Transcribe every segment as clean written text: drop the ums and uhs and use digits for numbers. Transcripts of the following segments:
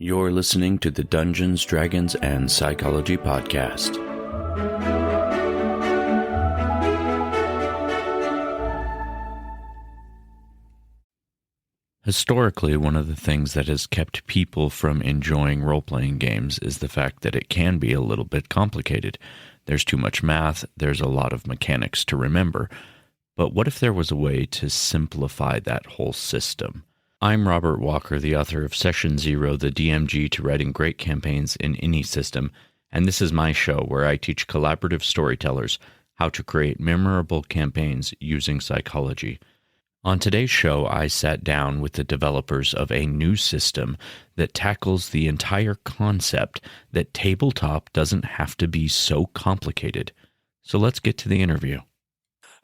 You're listening to the Dungeons, Dragons, and Psychology Podcast. Historically, one of the things that has kept people from enjoying role-playing games is the fact that it can be a little bit complicated. There's too much math, there's a lot of mechanics to remember. But what if there was a way to simplify that whole system? I'm Robert Walker, the author of Session Zero, the DMG to writing great campaigns in any system, and this is my show where I teach collaborative storytellers how to create memorable campaigns using psychology. On today's show, I sat down with the developers of a new system that tackles the entire concept that tabletop doesn't have to be so complicated. So let's get to the interview.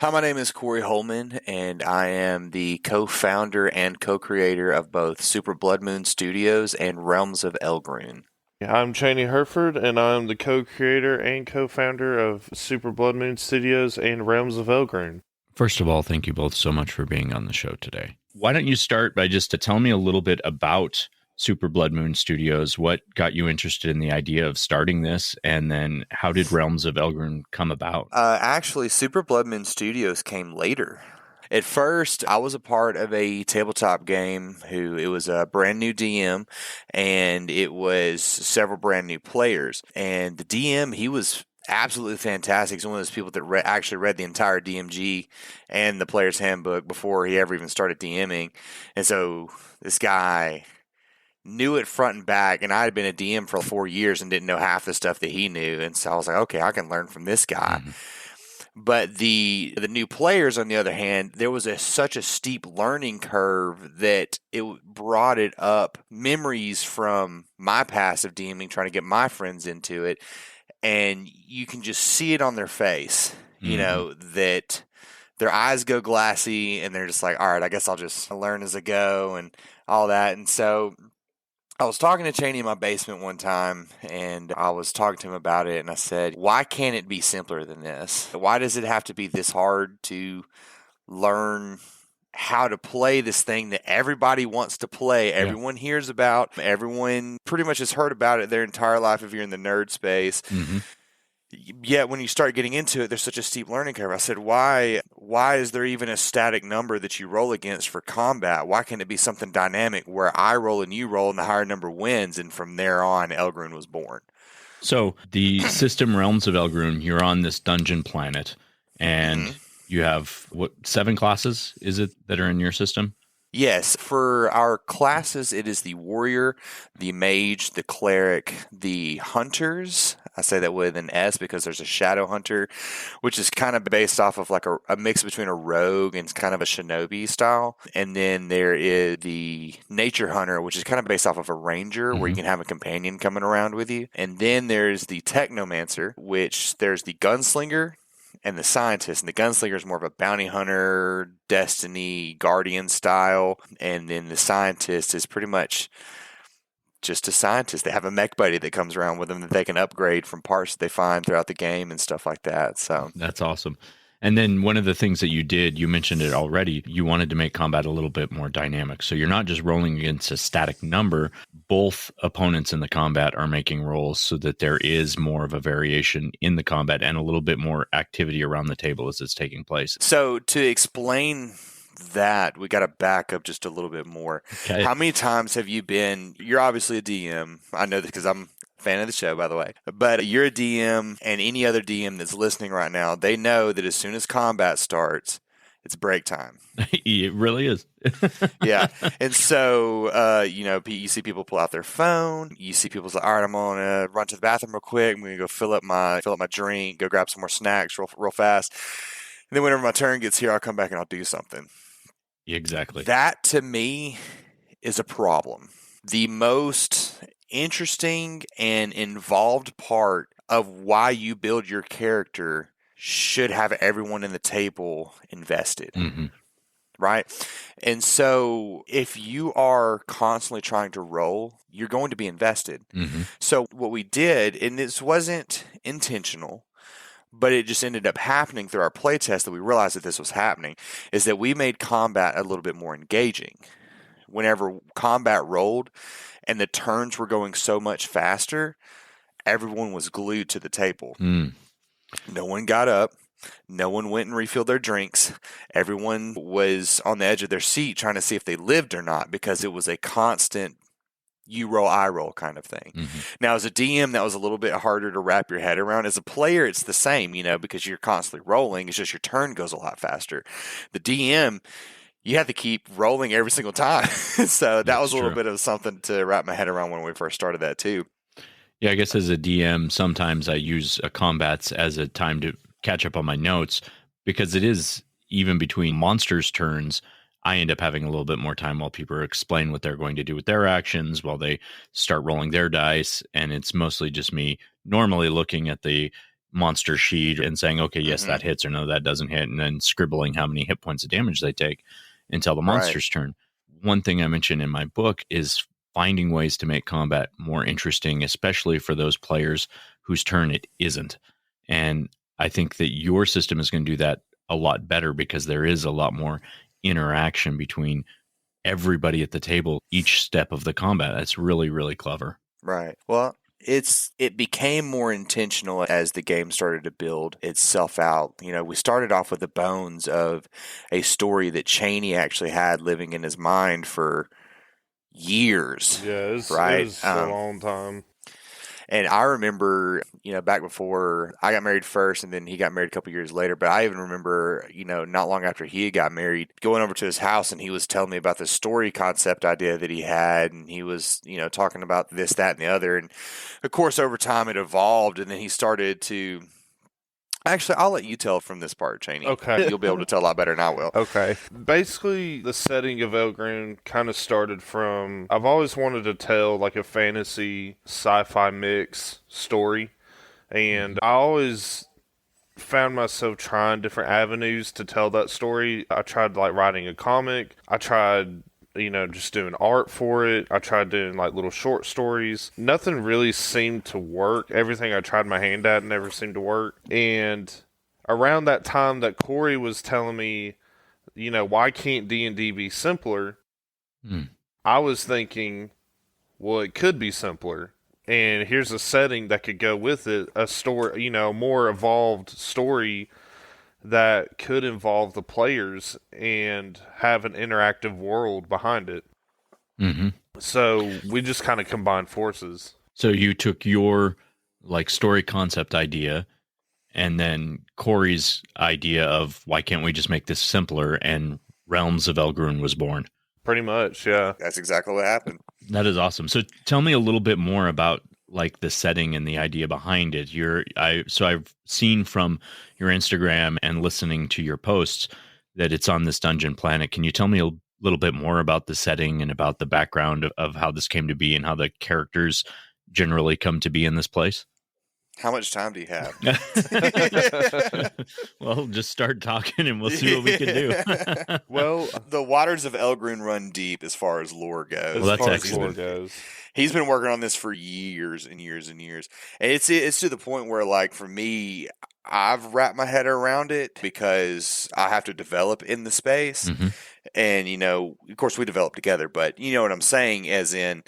Hi, my name is Cory Holman, and I am the co-founder and co-creator of both Super Blood Moon Studios and Realms of Elgrune. I'm Chaney Herford, and I'm the co-creator and co-founder of Super Blood Moon Studios and Realms of Elgrune. First of all, thank you both so much for being on the show today. Why don't you start by just telling me a little bit about Super Blood Moon Studios, what got you interested in the idea of starting this, and then how did Realms of Elgrune come about? Actually, Super Blood Moon Studios came later. At first, I was a part of a tabletop game it was a brand new DM, and it was several brand new players. And the DM, he was absolutely fantastic. He's one of those people that actually read the entire DMG and the player's handbook before he ever even started DMing. And so this guy knew it front and back, and I had been a DM for 4 years and didn't know half the stuff that he knew. And so I was like, okay, I can learn from this guy. Mm-hmm. But the new players, on the other hand, there was such a steep learning curve that it brought it up memories from my past of DMing, trying to get my friends into it. And you can just see it on their face, you know, that their eyes go glassy and they're just like, all right, I guess I'll just learn as I go and all that. And so I was talking to Chaney in my basement one time, and I was talking to him about it, and I said, why can't it be simpler than this? Why does it have to be this hard to learn how to play this thing that everybody wants to play, everyone hears about, everyone pretty much has heard about it their entire life if you're in the nerd space. Mm-hmm. Yet when you start getting into it, there's such a steep learning curve. I said, why is there even a static number that you roll against for combat? Why can't it be something dynamic where I roll and you roll and the higher number wins? And from there on, Elgrune was born. So the system Realms of Elgrune, you're on this dungeon planet, and you have, 7 classes, is it, that are in your system? Yes. For our classes, it is the warrior, the mage, the cleric, the hunters. I say that with an S because there's a shadow hunter, which is kind of based off of like a mix between a rogue and kind of a shinobi style. And then there is the nature hunter, which is kind of based off of a ranger, where you can have a companion coming around with you. And then there's the technomancer, which there's the gunslinger and the scientist. And the gunslinger is more of a bounty hunter, destiny, guardian style. And then the scientist is pretty much just a scientist. They have a mech buddy that comes around with them that they can upgrade from parts that they find throughout the game and stuff like that. So that's awesome. And then one of the things that you did, you mentioned it already, you wanted to make combat a little bit more dynamic. So you're not just rolling against a static number. Both opponents in the combat are making rolls so that there is more of a variation in the combat and a little bit more activity around the table as it's taking place. So to explain that, we got to back up just a little bit more. Okay. How many times have you been, you're obviously a DM. I know this because I'm a fan of the show, by the way, but you're a DM, and any other DM that's listening right now, they know that as soon as combat starts, it's break time. It really is. Yeah. And so, you see people pull out their phone. You see people say, all right, I'm going to run to the bathroom real quick. I'm going to go fill up my drink, go grab some more snacks real fast. And then whenever my turn gets here, I'll come back and I'll do something. Exactly. That, to me, is a problem. The most interesting and involved part of why you build your character should have everyone in the table invested. Mm-hmm. Right? And so if you are constantly trying to roll, you're going to be invested. Mm-hmm. So what we did, and this wasn't intentional, but it just ended up happening through our playtest that we realized that this was happening, is that we made combat a little bit more engaging. Whenever combat rolled, and the turns were going so much faster, everyone was glued to the table. No one got up. No one went and refilled their drinks. Everyone was on the edge of their seat trying to see if they lived or not, because it was a constant you roll, I roll kind of thing. Now, as a DM, that was a little bit harder to wrap your head around. As a player, it's the same, because you're constantly rolling. It's just your turn goes a lot faster. The DM, you have to keep rolling every single time. So that was a little bit of something to wrap my head around when we first started that too. Yeah, I guess as a DM, sometimes I use combats as a time to catch up on my notes, because it is, even between monsters' turns, I end up having a little bit more time while people explain what they're going to do with their actions, while they start rolling their dice. And it's mostly just me normally looking at the monster sheet and saying, okay, yes, that hits, or no, that doesn't hit, and then scribbling how many hit points of damage they take until the monster's turn. One thing I mentioned in my book is finding ways to make combat more interesting, especially for those players whose turn it isn't. And I think that your system is going to do that a lot better, because there is a lot more interaction between everybody at the table each step of the combat. That's really, really clever. Right. Well, it became more intentional as the game started to build itself out. We started off with the bones of a story that Chaney actually had living in his mind for years. Yeah, it was a long time. And I remember, back before I got married first, and then he got married a couple years later. But I even remember, not long after he got married, going over to his house, and he was telling me about the story concept idea that he had. And he was, talking about this, that, and the other. And of course, over time it evolved. And then he started to... Actually, I'll let you tell from this part, Chaney. Okay. You'll be able to tell a lot better than I will. Okay. Basically, the setting of Elgrun kind of started from... I've always wanted to tell like a fantasy sci-fi mix story. And I always found myself trying different avenues to tell that story. I tried writing a comic. I tried... just doing art for it. I tried doing little short stories. Nothing really seemed to work. Everything I tried my hand at never seemed to work. And around that time that Cory was telling me, why can't D&D be simpler? I was thinking, well, it could be simpler. And here's a setting that could go with it. A story, a more evolved story that could involve the players and have an interactive world behind it. So we just kind of combined forces. So you took your story concept idea, and then Cory's idea of why can't we just make this simpler, and Realms of Elgrun was born. Pretty much, yeah. That's exactly what happened. That is awesome. So tell me a little bit more about the setting and the idea behind it. So I've seen from your Instagram and listening to your posts that it's on this dungeon planet. Can you tell me a little bit more about the setting and about the background of how this came to be and how the characters generally come to be in this place? How much time do you have? Well, just start talking and we'll see what we can do. Well, the waters of Elgrun run deep as far as lore goes. Well, that's excellent. He's been working on this for years and years and years. And it's to the point where, for me, I've wrapped my head around it because I have to develop in the space. And, of course, we develop together. But you know what I'm saying, as in...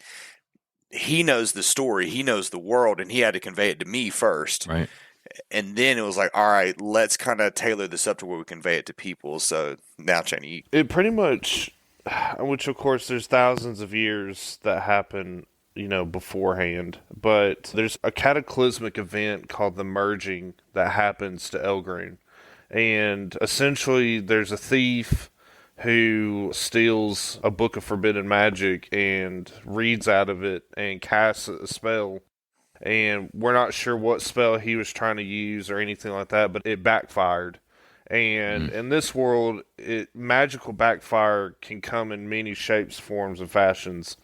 he knows the story, he knows the world, and he had to convey it to me first. Right. And then it was like, all right, let's kind of tailor this up to where we convey it to people. So now, Chaney. It pretty much, which of course there's thousands of years that happen, beforehand. But there's a cataclysmic event called the Merging that happens to Elgrun. And essentially there's a thief who steals a book of forbidden magic and reads out of it and casts a spell. And we're not sure what spell he was trying to use or anything like that, but it backfired. And in this world, magical backfire can come in many shapes, forms, and fashions.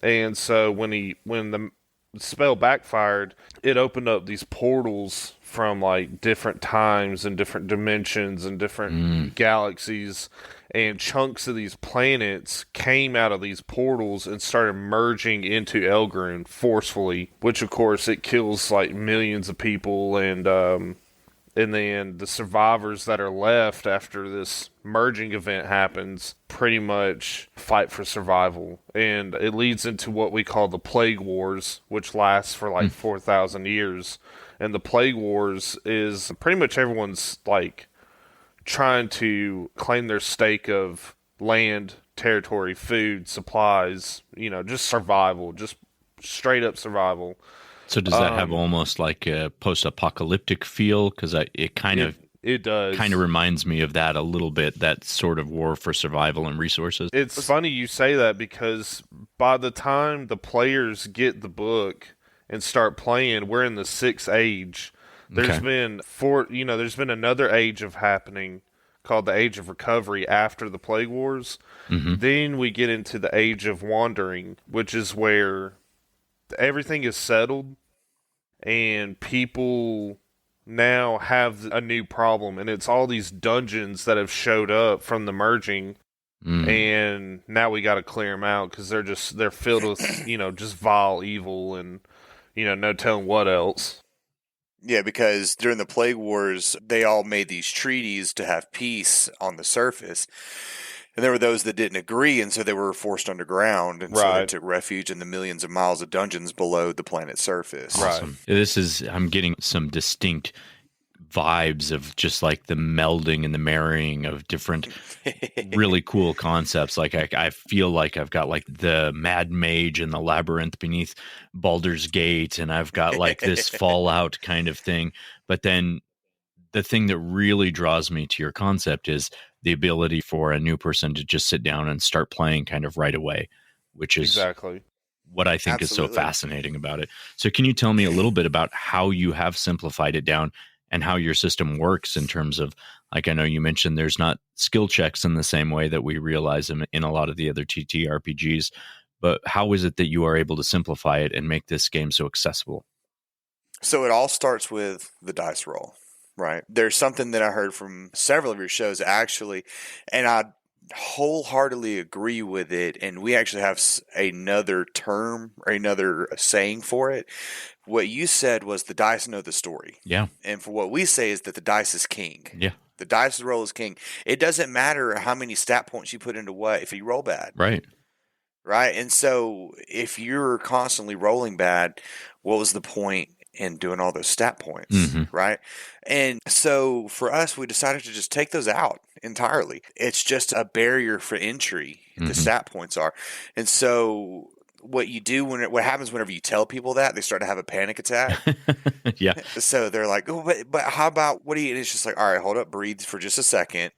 And so when the spell backfired, it opened up these portals from different times and different dimensions and different galaxies. And chunks of these planets came out of these portals and started merging into Elgrun forcefully, which of course it kills millions of people, and and then the survivors that are left after this merging event happens pretty much fight for survival. And it leads into what we call the Plague Wars, which lasts for like 4,000 years. And the Plague Wars is pretty much everyone's like trying to claim their stake of land, territory, food, supplies, just survival, just straight up survival. So does that have almost like a post-apocalyptic feel? Because it does. Kind of reminds me of that a little bit, that sort of war for survival and resources. It's funny you say that, because by the time the players get the book and start playing, we're in the 6th age. There's been there's been another age of happening called the Age of Recovery after the Plague Wars. Mm-hmm. Then we get into the Age of Wandering, which is where everything is settled and people now have a new problem, and it's all these dungeons that have showed up from the merging, and now we got to clear them out because they're filled with just vile evil and no telling what else. Yeah, because during the Plague Wars, they all made these treaties to have peace on the surface. And there were those that didn't agree, and so they were forced underground, and so they took refuge in the millions of miles of dungeons below the planet's surface. Awesome. Right. I'm getting some distinct vibes of just like the melding and the marrying of different really cool concepts. Like I feel like I've got like the Mad Mage and the Labyrinth beneath Baldur's Gate, and I've got like this Fallout kind of thing. But then the thing that really draws me to your concept is the ability for a new person to just sit down and start playing kind of right away, which is exactly what I think is so fascinating about it. So can you tell me a little bit about how you have simplified it down and how your system works in terms of, like, I know you mentioned there's not skill checks in the same way that we realize them in a lot of the other TTRPGs, but how is it that you are able to simplify it and make this game so accessible? So it all starts with the dice roll. Right. There's something that I heard from several of your shows, actually, and I wholeheartedly agree with it. And we actually have another term or another saying for it. What you said was the dice know the story. Yeah. And for what we say is that the dice is king. Yeah. The dice roll is king. It doesn't matter how many stat points you put into what if you roll bad. Right. Right. And so if you're constantly rolling bad, what was the point in doing all those stat points, right? And so for us, we decided to just take those out entirely. It's just a barrier for entry, the stat points are. And so what you do what happens whenever you tell people that, they start to have a panic attack. Yeah. So they're like, oh, but how about, and it's just like, all right, hold up, breathe for just a second.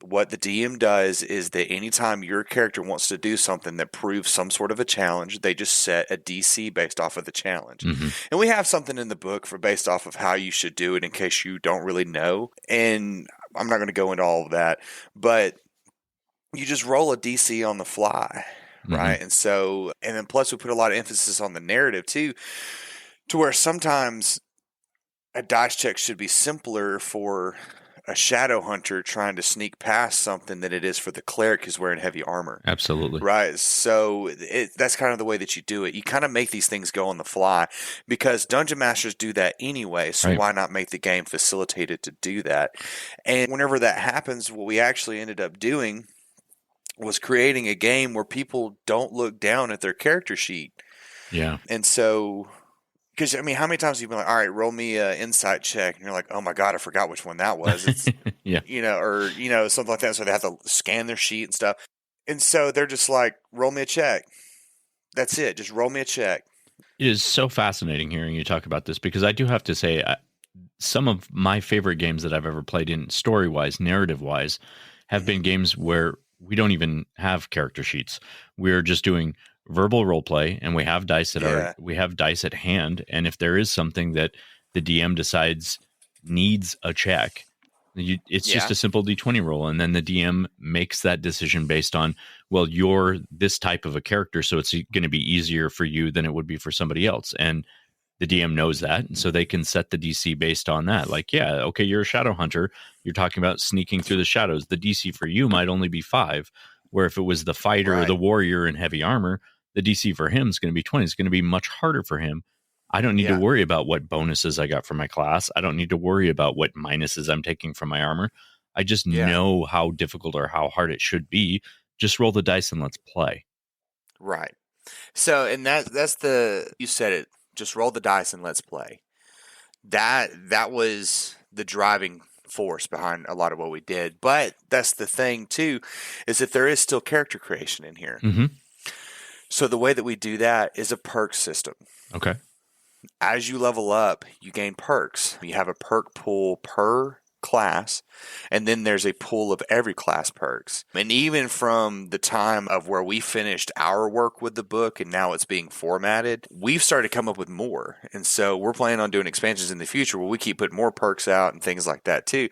What the DM does is that anytime your character wants to do something that proves some sort of a challenge, they just set a DC based off of the challenge. And we have something in the book based off of how you should do it in case you don't really know. And I'm not going to go into all of that, but you just roll a DC on the fly, right? And then plus we put a lot of emphasis on the narrative too, to where sometimes a dice check should be simpler for a shadow hunter trying to sneak past something than it is for the cleric who's wearing heavy armor. Absolutely. Right. So that's kind of the way that you do it. You kind of make these things go on the fly because dungeon masters do that anyway. So why not make the game facilitated to do that? And whenever that happens, what we actually ended up doing was creating a game where people don't look down at their character sheet. Yeah. And so, because, I mean, how many times have you been like, all right, roll me an insight check. And you're like, oh, my God, I forgot which one that was. It's, yeah. Or something like that. So they have to scan their sheet and stuff. And so they're just like, roll me a check. That's it. Just roll me a check. It is so fascinating hearing you talk about this because I do have to say some of my favorite games that I've ever played in story-wise, narrative-wise, have been games where we don't even have character sheets. We're just doing verbal role play, and we have dice at hand. And if there is something that the DM decides needs a check, it's just a simple D20 roll, and then the DM makes that decision based on, well, you're this type of a character, so it's going to be easier for you than it would be for somebody else. And the DM knows that, and so they can set the DC based on that. Like, yeah, okay, you're a shadow hunter. You're talking about sneaking through the shadows. The DC for you might only be 5, where if it was the fighter or the warrior in heavy armor, the DC for him is going to be 20. It's going to be much harder for him. I don't need to Yeah. worry about what bonuses I got for my class. I don't need to worry about what minuses I'm taking from my armor. I just Yeah. know how difficult or how hard it should be. Just roll the dice and let's play. Right. So, and that's you said it. Just roll the dice and let's play. That was the driving force behind a lot of what we did. But that's the thing too, is that there is still character creation in here. Mm-hmm. So the way that we do that is a perk system. Okay. As you level up, you gain perks. You have a perk pool per class, and then there's a pool of every class perks. And even from the time of where we finished our work with the book and now it's being formatted, we've started to come up with more. And so we're planning on doing expansions in the future where we keep putting more perks out and things like that too.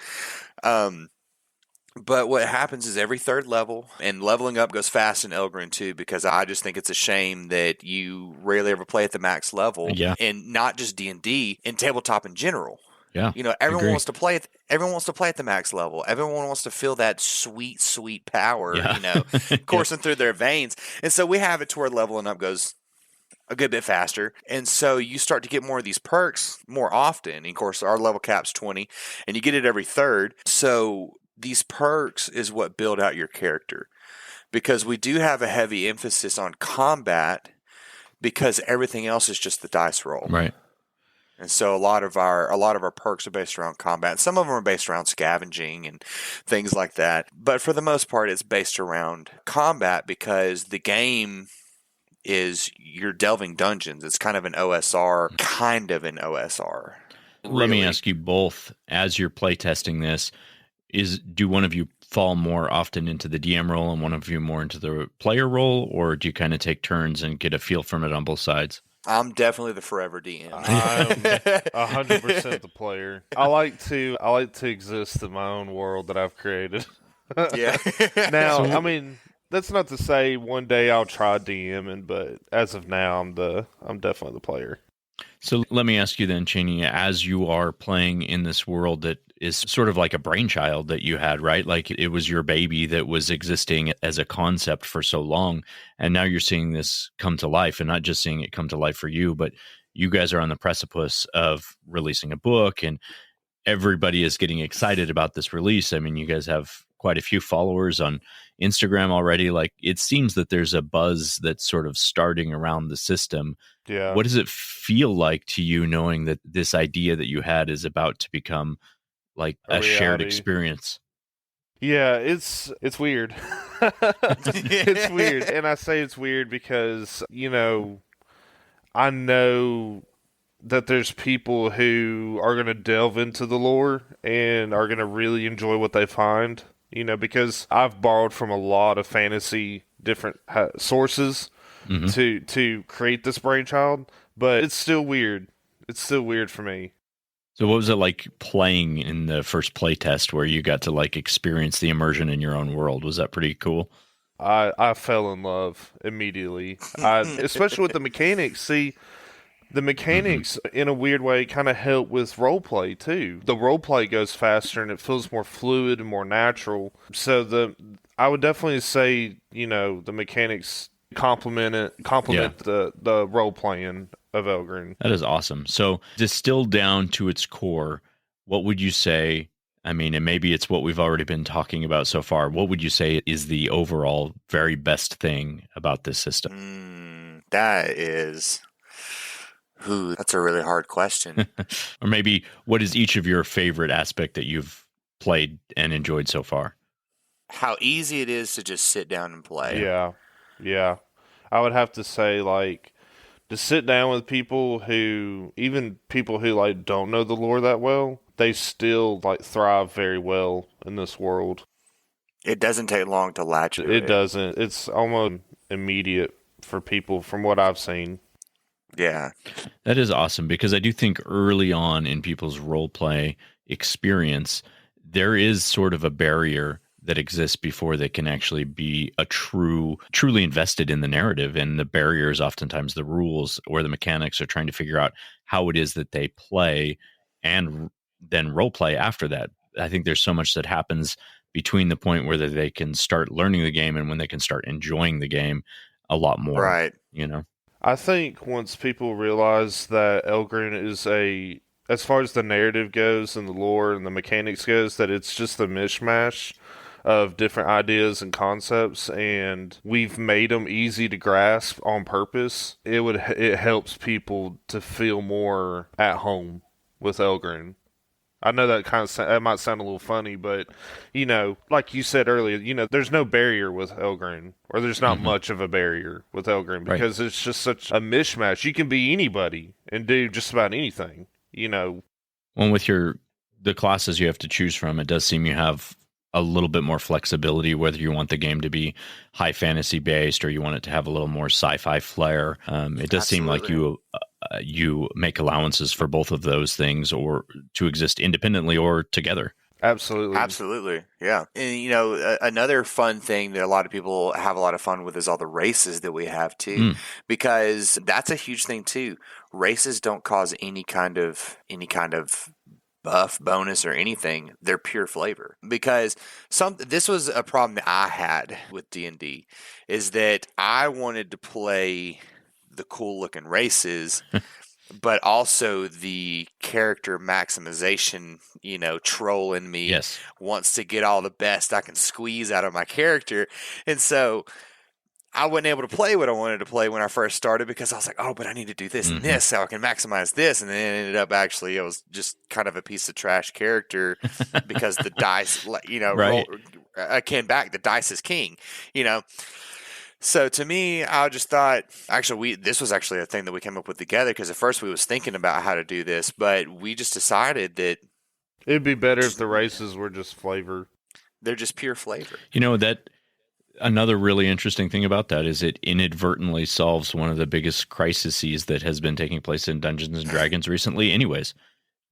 But what happens is every third level, and leveling up goes fast in Elgrin too, because I just think it's a shame that you rarely ever play at the max level. Yeah. And not just D&D, in tabletop in general. Yeah. You know, everyone agree. wants to play everyone wants to play at the max level. Everyone wants to feel that sweet, sweet power, Yeah. you know, coursing through their veins. And so we have it to where leveling up goes a good bit faster. And so you start to get more of these perks more often. And of course, our level cap's 20, and you get it every third. So these perks is what build out your character, because we do have a heavy emphasis on combat because everything else is just the dice roll. Right. And so a lot of our perks are based around combat. Some of them are based around scavenging and things like that. But for the most part, it's based around combat because the game is you're delving dungeons. It's kind of an OSR. Let me ask you both, as you're playtesting this, do one of you fall more often into the DM role and one of you more into the player role, or do you kind of take turns and get a feel from it on both sides? I'm definitely the forever DM. I'm 100% the player. I like to exist in my own world that I've created. Yeah. Now, I mean, that's not to say one day I'll try DMing, but as of now, I'm definitely the player. So let me ask you then, Chaney, as you are playing in this world that is sort of like a brainchild that you had, right? Like it was your baby that was existing as a concept for so long. And now you're seeing this come to life, and not just seeing it come to life for you, but you guys are on the precipice of releasing a book and everybody is getting excited about this release. I mean, you guys have quite a few followers on Instagram already. Like it seems that there's a buzz that's sort of starting around the system. Yeah. What does it feel like to you knowing that this idea that you had is about to become like a shared experience? Yeah, it's weird. It's weird. And I say it's weird because, you know, I know that there's people who are going to delve into the lore and are going to really enjoy what they find, you know, because I've borrowed from a lot of fantasy different sources to create this brainchild, but it's still weird. It's still weird for me. So what was it like playing in the first playtest where you got to like experience the immersion in your own world? Was that pretty cool? I fell in love immediately. Especially with the mechanics. See, the mechanics in a weird way kind of help with roleplay too. The roleplay goes faster and it feels more fluid and more natural. So I would definitely say, you know, the mechanics complement the role playing of Elgrin. That is awesome. So distilled down to its core, what would you say? I mean, and maybe it's what we've already been talking about so far. What would you say is the overall very best thing about this system? That's a really hard question. Or maybe what is each of your favorite aspect that you've played and enjoyed so far? How easy it is to just sit down and play. Yeah. I would have to say, like, to sit down with people who like don't know the lore that well, they still like thrive very well in this world. It doesn't take long to latch to it. It doesn't. It's almost immediate for people from what I've seen. Yeah. That is awesome, because I do think early on in people's role play experience, there is sort of a barrier that exists before they can actually be truly invested in the narrative. And the barrier is oftentimes the rules or the mechanics, are trying to figure out how it is that they play and then role play after that. I think there's so much that happens between the point where they can start learning the game and when they can start enjoying the game a lot more. Right. You know? I think once people realize that Elgrin is as far as the narrative goes and the lore and the mechanics goes, that it's just a mishmash of different ideas and concepts, and we've made them easy to grasp on purpose, it helps people to feel more at home with Elgrin. I know that that might sound a little funny, but like you said earlier, there's no barrier with Elgrin, or there's not much of a barrier with Elgrin because it's just such a mishmash. You can be anybody and do just about anything. Well, with the classes you have to choose from, it does seem you have a little bit more flexibility, whether you want the game to be high fantasy based or you want it to have a little more sci-fi flair. It does seem like you make allowances for both of those things, or to exist independently or together. Absolutely. Yeah. And, another fun thing that a lot of people have a lot of fun with is all the races that we have too, because that's a huge thing too. Races don't cause any kind of buff, bonus, or anything. They're pure flavor. Because this was a problem that I had with D&D, is that I wanted to play the cool looking races, but also the character maximization, troll in me wants to get all the best I can squeeze out of my character. And so I wasn't able to play what I wanted to play when I first started, because I was like, oh, but I need to do this and this so I can maximize this. And then it ended up actually, it was just kind of a piece of trash character because the dice, came back, the dice is king, So to me, I just thought, this was actually a thing that we came up with together, because at first we was thinking about how to do this, but we just decided that it'd be better if the races were just flavor. They're just pure flavor. That another really interesting thing about that is it inadvertently solves one of the biggest crises that has been taking place in Dungeons and Dragons recently anyways.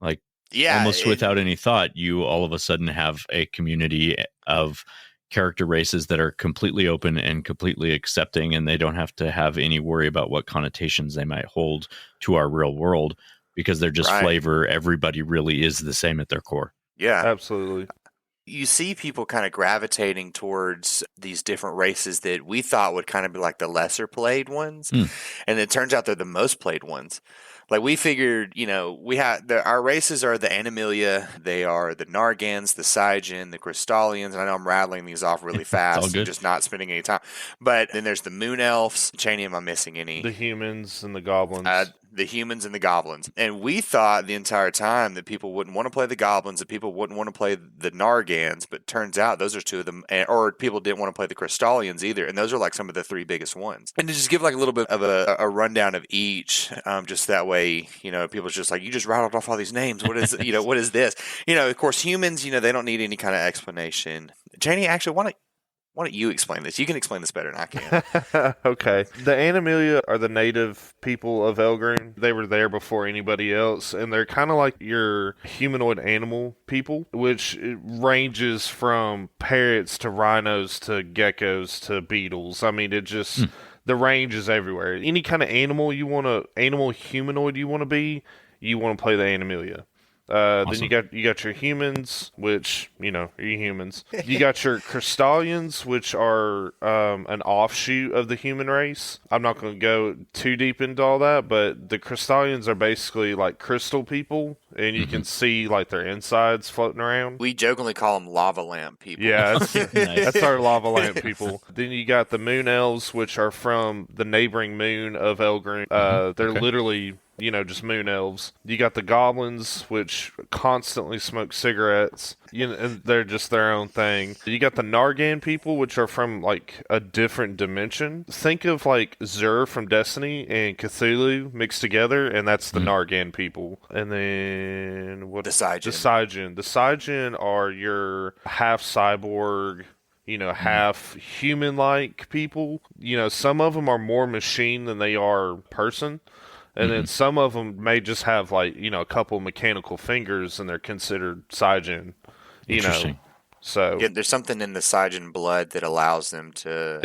Almost without any thought, you all of a sudden have a community of character races that are completely open and completely accepting, and they don't have to have any worry about what connotations they might hold to our real world, because they're just flavor. Everybody really is the same at their core. Yeah, absolutely. You see people kind of gravitating towards these different races that we thought would kind of be like the lesser played ones. And it turns out they're the most played ones. Like we figured, our races are the Animalia, they are the Nargans, the Psygen, the Crystallians, and I know I'm rattling these off really fast and just not spending any time. But then there's the Moon Elves. Chaney, am I missing any? The humans and the goblins. The humans and the goblins. And we thought the entire time that people wouldn't want to play the goblins, that people wouldn't want to play the Nargans, but turns out those are two of them, or people didn't want to play the Crystallians either, and those are like some of the three biggest ones. And to just give like a little bit of a rundown of each, just that way, people's just like, you just rattled off all these names. What is, what is this? Of course, humans, they don't need any kind of explanation. Chaney, actually, why don't you explain this? You can explain this better than I can. Okay. The Animalia are the native people of Elgrin. They were there before anybody else, and they're kind of like your humanoid animal people, which ranges from parrots to rhinos to geckos to beetles. I mean, it just... The range is everywhere. Any kind of animal humanoid you want to be, you want to play the Animalia. Awesome. Then you got your humans, which are humans. You got your Crystallians, which are an offshoot of the human race. I'm not going to go too deep into all that, but the Crystallians are basically like crystal people, and you can see like their insides floating around. We jokingly call them lava lamp people. Yeah, that's our lava lamp people. Then you got the Moon Elves, which are from the neighboring moon of Elgrin. They're literally just moon elves. You got the goblins, which constantly smoke cigarettes, and they're just their own thing. You got the Nargan people, which are from like a different dimension. Think of like Zur from Destiny and Cthulhu mixed together, and that's the Nargan people. And then the Psygen. The Psygen are your half cyborg, half human-like people. Some of them are more machine than they are person. And then some of them may just have like, a couple mechanical fingers, and they're considered Psygen, Interesting. So there's something in the Psygen blood that allows them to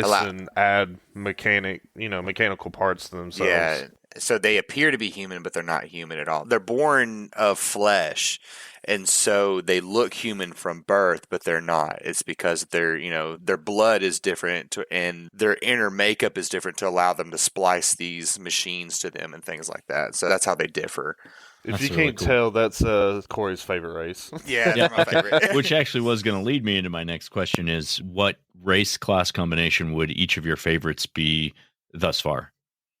add mechanical parts to themselves. Yeah. So they appear to be human, but they're not human at all. They're born of flesh, and so they look human from birth, but they're not. It's because their blood is different and their inner makeup is different to allow them to splice these machines to them and things like that. So that's how they differ. If That's you really can't cool. tell, that's Cory's favorite race. Yeah, they're my favorite. Which actually was going to lead me into my next question is what race class combination would each of your favorites be thus far?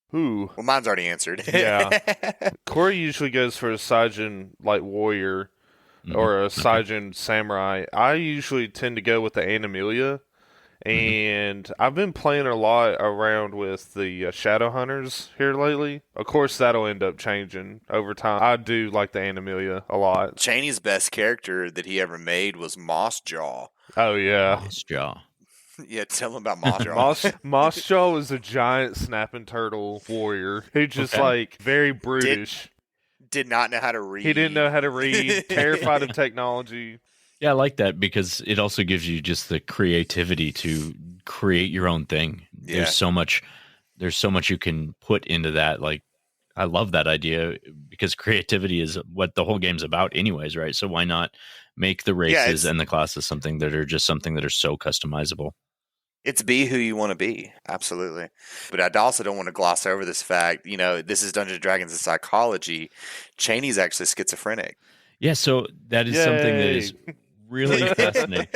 Who? Well, mine's already answered. Yeah. Cory usually goes for a Saiyajin like warrior or a Saiyajin samurai. I usually tend to go with the Animalia. And I've been playing a lot around with the Shadow Hunters here lately. Of course, that'll end up changing over time. I do like the Animalia a lot. Chaney's best character that he ever made was Moss Jaw. Oh, yeah. Nice jaw. Yeah, tell him about Moss Jaw. Mossjaw was a giant snapping turtle warrior who just like very brutish. Did not know how to read. He didn't know how to read, terrified of technology. Yeah, I like that because it also gives you just the creativity to create your own thing. Yeah. There's so much you can put into that. Like, I love that idea because creativity is what the whole game's about anyways, right? So why not make the races and the classes something that are so customizable? It's be who you want to be. Absolutely. But I also don't want to gloss over this fact, this is Dungeons & Dragons and psychology. Chaney's actually schizophrenic. Yeah, so that is something that is really fascinating.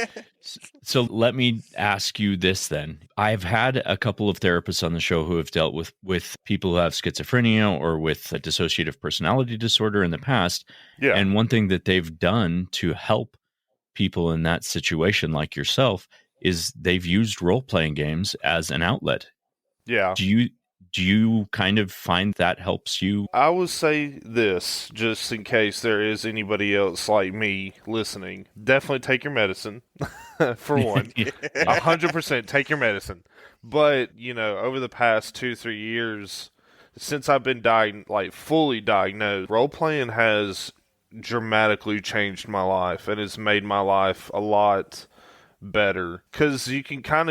So let me ask you this then. I've had a couple of therapists on the show who have dealt with people who have schizophrenia or with a dissociative personality disorder in the past. Yeah. And one thing that they've done to help people in that situation like yourself is they've used role-playing games as an outlet. Yeah. Do you kind of find that helps you? I would say this, just in case there is anybody else like me listening. Definitely take your medicine, for one. 100% take your medicine. But, over the past 2-3 years, since I've been fully diagnosed, role-playing has dramatically changed my life and has made my life a lot better. Because you can kind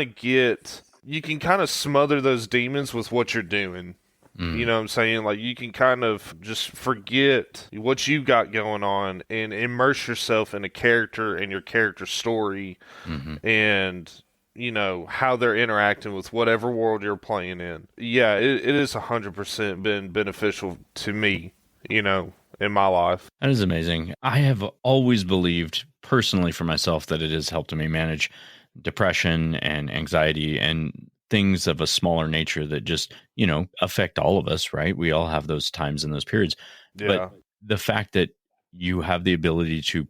of smother those demons with what you're doing. You know what I'm saying? Like, you can kind of just forget what you got going on and immerse yourself in a character and your character story and, how they're interacting with whatever world you're playing in. Yeah, it is 100% been beneficial to me, in my life. That is amazing. I have always believed personally for myself that it has helped me manage depression and anxiety and things of a smaller nature that just, affect all of us, right? We all have those times and those periods. Yeah. But the fact that you have the ability to,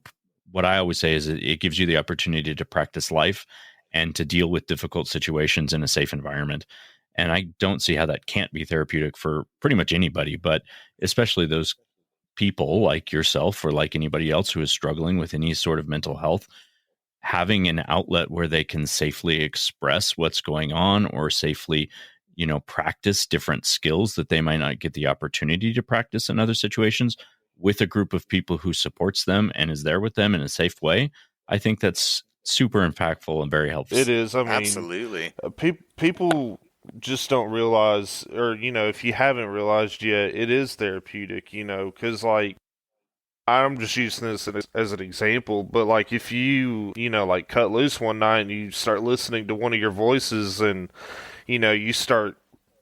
what I always say is it gives you the opportunity to practice life and to deal with difficult situations in a safe environment. And I don't see how that can't be therapeutic for pretty much anybody, but especially those people like yourself or like anybody else who is struggling with any sort of mental health. Having an outlet where they can safely express what's going on or safely, practice different skills that they might not get the opportunity to practice in other situations with a group of people who supports them and is there with them in a safe way. I think that's super impactful and very helpful. It is. I mean, absolutely. People just don't realize, or, if you haven't realized yet, it is therapeutic, because, like, I'm just using this as an example, but like if you cut loose one night and you start listening to one of your voices and, you start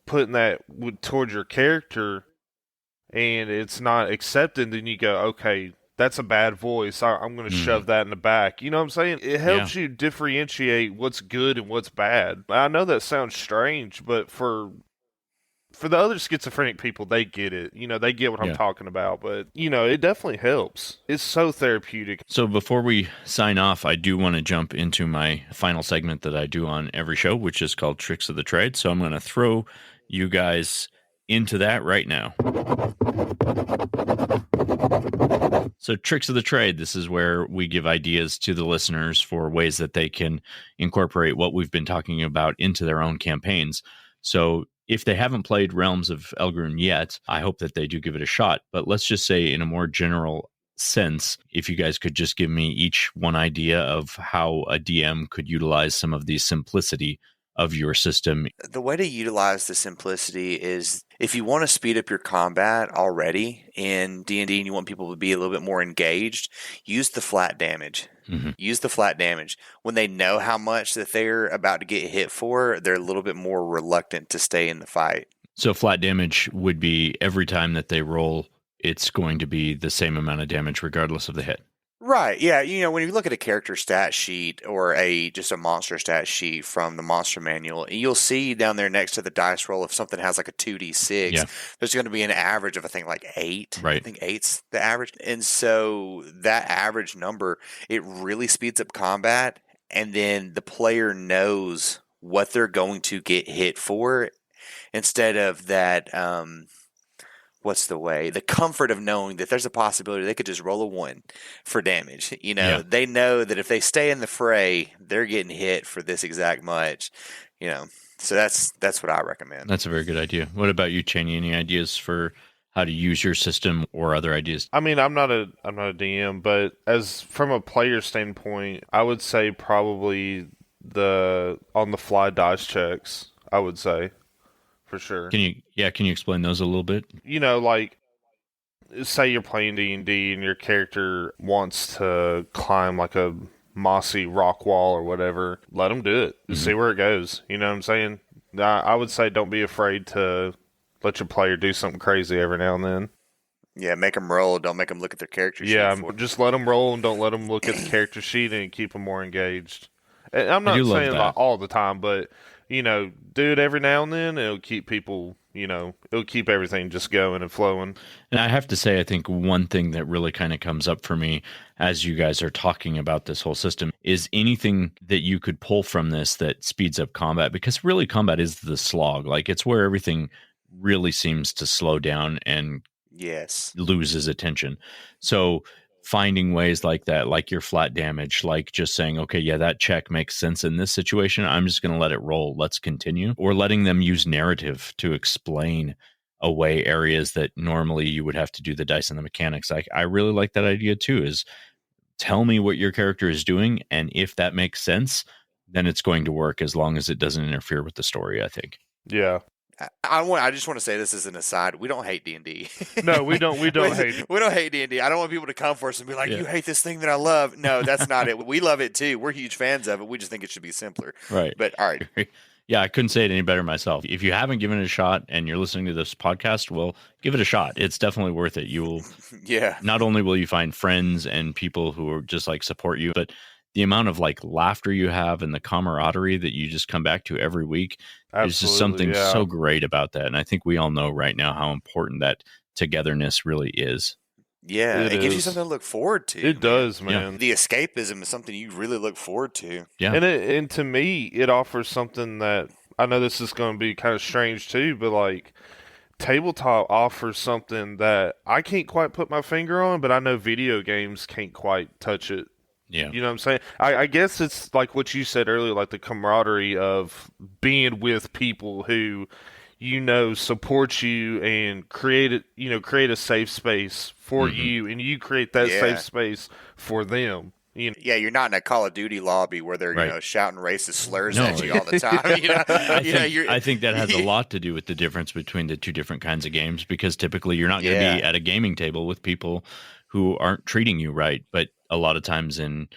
putting that toward your character and it's not accepted, then you go, okay, that's a bad voice. I'm going to shove that in the back. You know what I'm saying? It helps you differentiate what's good and what's bad. I know that sounds strange, but for the other schizophrenic people, they get it. They get what I'm talking about. But, it definitely helps. It's so therapeutic. So before we sign off, I do want to jump into my final segment that I do on every show, which is called Tricks of the Trade. So I'm going to throw you guys into that right now. So Tricks of the Trade, this is where we give ideas to the listeners for ways that they can incorporate what we've been talking about into their own campaigns. So if they haven't played Realms of Elgrun yet, I hope that they do give it a shot. But let's just say in a more general sense, if you guys could just give me each one idea of how a DM could utilize some of the simplicity of your system. The way to utilize the simplicity is if you want to speed up your combat already in D&D and you want people to be a little bit more engaged, use the flat damage. Mm-hmm. Use the flat damage. When they know how much that they're about to get hit for, they're a little bit more reluctant to stay in the fight. So flat damage would be every time that they roll, it's going to be the same amount of damage regardless of the hit. Right. Yeah. When you look at a character stat sheet or just a monster stat sheet from the monster manual, you'll see down there next to the dice roll, if something has like a 2d6, there's going to be an average of, I think, like 8. Right. I think 8's the average. And so that average number, it really speeds up combat. And then the player knows what they're going to get hit for instead of that, the comfort of knowing that there's a possibility they could just roll a 1 for damage. They know that if they stay in the fray, they're getting hit for this exact much. So that's what I recommend. That's a very good idea. What about you, Chaney? Any ideas for how to use your system or other ideas? I mean, I'm not a DM, but as from a player standpoint, I would say probably the on the fly dodge checks. I would say. For sure. Can you explain those a little bit? Like, say you're playing D&D and your character wants to climb like a mossy rock wall or whatever, let them do it. Just see where it goes. You know what I'm saying? I would say don't be afraid to let your player do something crazy every now and then. Yeah, make them roll. Don't make them look at their character sheet. Yeah, just let them roll and don't let them look at the character sheet and keep them more engaged. And I'm not saying like all the time, but... do it every now and then. It'll keep people, it'll keep everything just going and flowing. And I have to say, I think one thing that really kind of comes up for me as you guys are talking about this whole system is anything that you could pull from this that speeds up combat, because really combat is the slog. Like, it's where everything really seems to slow down and loses attention. So finding ways like that, like your flat damage, like just saying, okay, yeah, that check makes sense in this situation. I'm just going to let it roll. Let's continue. Or letting them use narrative to explain away areas that normally you would have to do the dice and the mechanics. I really like that idea too, is tell me what your character is doing. And if that makes sense, then it's going to work as long as it doesn't interfere with the story, I think. Yeah. I just want to say this as an aside. We don't hate D&D. No, we don't hate it. We don't hate D&D. I don't want people to come for us and be like, you hate this thing that I love. No, that's not it. We love it too. We're huge fans of it. We just think it should be simpler. Right. But all right. Yeah, I couldn't say it any better myself. If you haven't given it a shot and you're listening to this podcast, well, give it a shot. It's definitely worth it. You will not only will you find friends and people who are just like support you, but the amount of like laughter you have and the camaraderie that you just come back to every week is just something so great about that. And I think we all know right now how important that togetherness really is. Yeah, it gives you something to look forward to. It does, man. Yeah. The escapism is something you really look forward to. Yeah. And to me, it offers something that, I know this is going to be kind of strange too, but like tabletop offers something that I can't quite put my finger on, but I know video games can't quite touch it. Yeah. You know what I'm saying? I guess it's like what you said earlier, like the camaraderie of being with people who, support you and create a safe space for you, and you create that safe space for them. Yeah, you're not in a Call of Duty lobby where they're shouting racist slurs at you all the time. I think that has a lot to do with the difference between the two different kinds of games, because typically you're not going to be at a gaming table with people who aren't treating you right. But a lot of times in,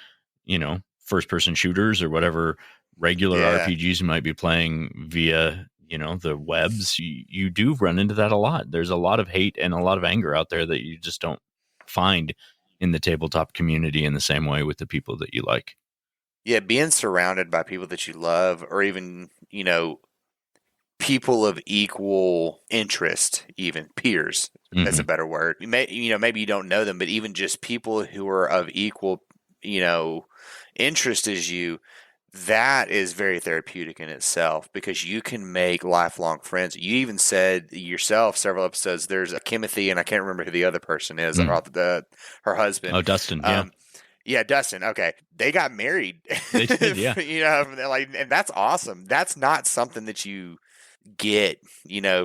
first person shooters or whatever regular RPGs you might be playing via, the webs, you do run into that a lot. There's a lot of hate and a lot of anger out there that you just don't find in the tabletop community in the same way with the people that you like. Yeah, being surrounded by people that you love, or even, people of equal interest, even peers, that's a better word. Maybe you don't know them, but even just people who are of equal, interest as you, that is very therapeutic in itself, because you can make lifelong friends. You even said yourself several episodes, there's a Kimothy, and I can't remember who the other person is, her husband. Oh, Dustin, yeah, Dustin. Okay. They got married. They did, yeah. And that's awesome. That's not something that you get,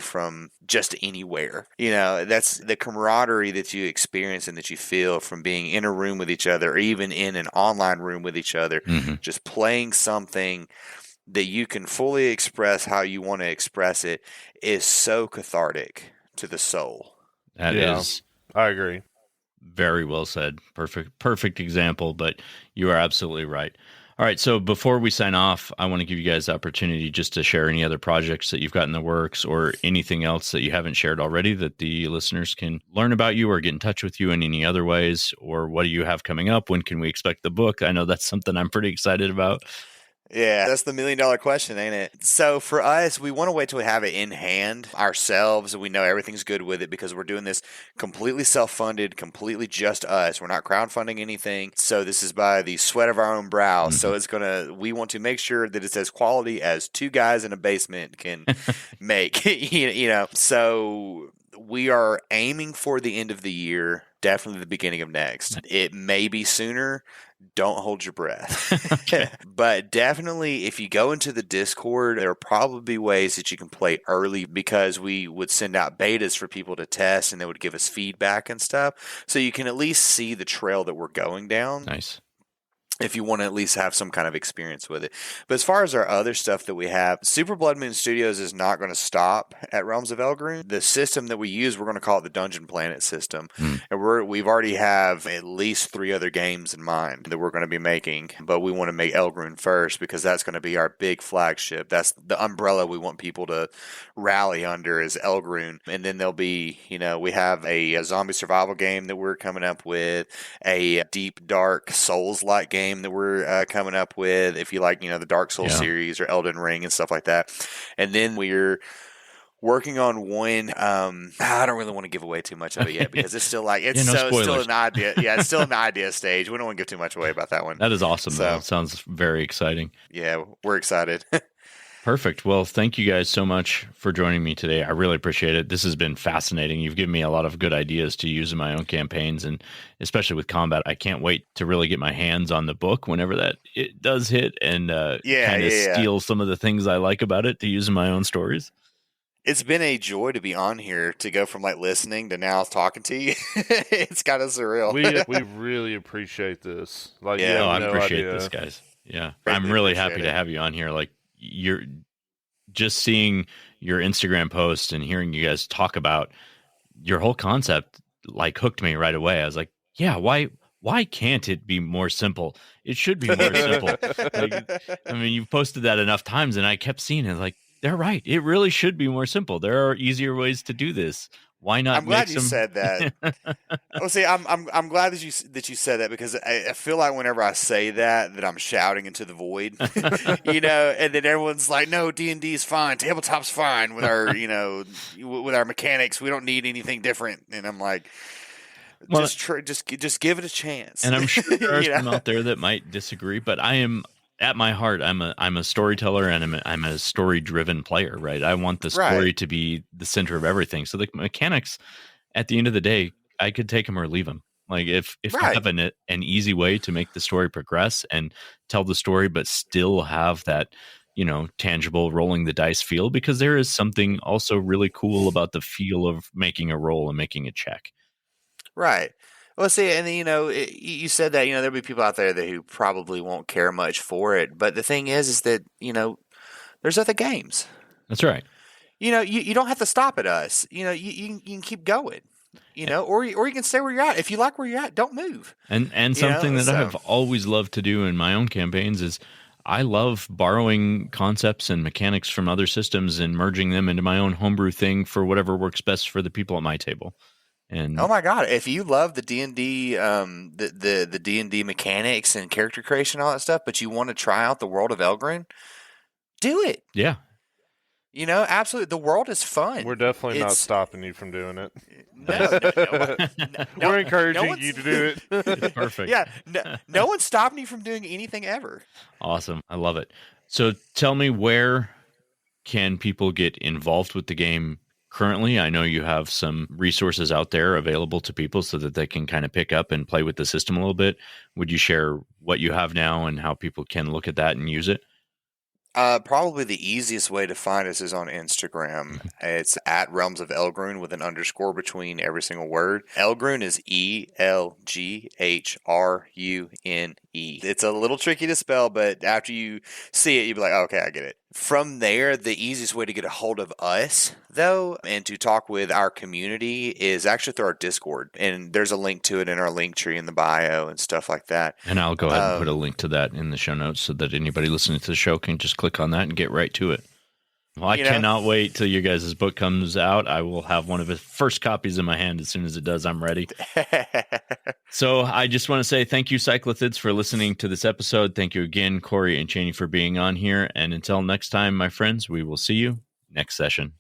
from just anywhere. That's the camaraderie that you experience and that you feel from being in a room with each other, or even in an online room with each other, just playing something that you can fully express how you want to express it is so cathartic to the soul. That is I agree. very well said. Perfect example, but you are absolutely right. All right, so before we sign off, I want to give you guys the opportunity just to share any other projects that you've got in the works or anything else that you haven't shared already that the listeners can learn about you or get in touch with you in any other ways. Or what do you have coming up? When can we expect the book? I know that's something I'm pretty excited about. Yeah, that's the $1,000,000 question, ain't it? So for us, we want to wait till we have it in hand ourselves and we know everything's good with it because we're doing this completely self-funded, completely just us. We're not crowdfunding anything. So this is by the sweat of our own brow. So we want to make sure that it's as quality as two guys in a basement can make, So we are aiming for the end of the year, definitely the beginning of next. It may be sooner. Don't hold your breath. But definitely, if you go into the Discord, there will probably be ways that you can play early because we would send out betas for people to test and they would give us feedback and stuff. So you can at least see the trail that we're going down. Nice. If you want to at least have some kind of experience with it. But as far as our other stuff that we have, Super Blood Moon Studios is not going to stop at Realms of Elgrun. The system that we use, we're going to call it the Dungeon Planet system. And we've already have at least 3 other games in mind that we're going to be making. But we want to make Elgrun first because that's going to be our big flagship. That's the umbrella we want people to rally under is Elgrun. And then there'll be, we have a zombie survival game that we're coming up with, a deep, dark, Souls-like game that we're coming up with, if you like, the Dark Souls series or Elden Ring and stuff like that. And then we're working on one. I don't really want to give away too much of it yet because it's still like it's still an idea. Yeah, it's still in the idea stage. We don't want to give too much away about that one. That is awesome. So, though. It sounds very exciting. Yeah, we're excited. Perfect. Well, thank you guys so much for joining me today. I really appreciate it. This has been fascinating. You've given me a lot of good ideas to use in my own campaigns, and especially with combat. I can't wait to really get my hands on the book whenever it does hit and steal some of the things I like about it to use in my own stories. It's been a joy to be on here, to go from listening to now talking to you. It's kind of surreal. We really appreciate this. I appreciate this, guys. Yeah, I'm really happy to have you on here. You're just seeing your Instagram post and hearing you guys talk about your whole concept hooked me right away. I was like, yeah, why can't it be more simple? It should be more simple. You've posted that enough times and I kept seeing it they're right. It really should be more simple. There are easier ways to do this. Why not? I'm glad you said that. Well, see, I'm glad that you said that because I feel like whenever I say that I'm shouting into the void, and then everyone's like, "No, D&D is fine. Tabletop's fine with our, with our mechanics. We don't need anything different." And I'm like, just give it a chance. And I'm sure there are some out there that might disagree, but I am. At my heart, I'm a storyteller and I'm a story-driven player, right? I want the story to be the center of everything. So the mechanics, at the end of the day, I could take them or leave them. If you have an easy way to make the story progress and tell the story, but still have that, tangible rolling the dice feel, because there is something also really cool about the feel of making a roll and making a check. Right. Well, see, and you said that there'll be people out there who probably won't care much for it, but the thing is that there's other games. That's right. You don't have to stop at us. You can keep going. Or you can stay where you're at. If you like where you're at, don't move. And something that I have always loved to do in my own campaigns is I love borrowing concepts and mechanics from other systems and merging them into my own homebrew thing for whatever works best for the people at my table. And oh my God, if you love the D&D, the D&D mechanics and character creation, all that stuff, but you want to try out the world of Elgrun, do it. Yeah. Absolutely. The world is fun. We're definitely not stopping you from doing it. No, we're encouraging you to do it. It's perfect. Yeah. No one's stopping you from doing anything ever. Awesome. I love it. So tell me, where can people get involved with the game currently? I know you have some resources out there available to people so that they can kind of pick up and play with the system a little bit. Would you share what you have now and how people can look at that and use it? Probably the easiest way to find us is on Instagram. It's at Realms of Elgrune with an underscore between every single word. Elgrune is ELGHRUNE. It's a little tricky to spell, but after you see it, you'll be like, oh, okay, I get it. From there, the easiest way to get a hold of us, though, and to talk with our community is actually through our Discord. And there's a link to it in our link tree in the bio and stuff like that. And I'll go ahead and put a link to that in the show notes so that anybody listening to the show can just click on that and get right to it. Well, I cannot wait till your guys' book comes out. I will have one of the first copies in my hand as soon as it does. I'm ready. So I just want to say thank you, Cyclothids, for listening to this episode. Thank you again, Cory and Chaney, for being on here. And until next time, my friends, we will see you next session.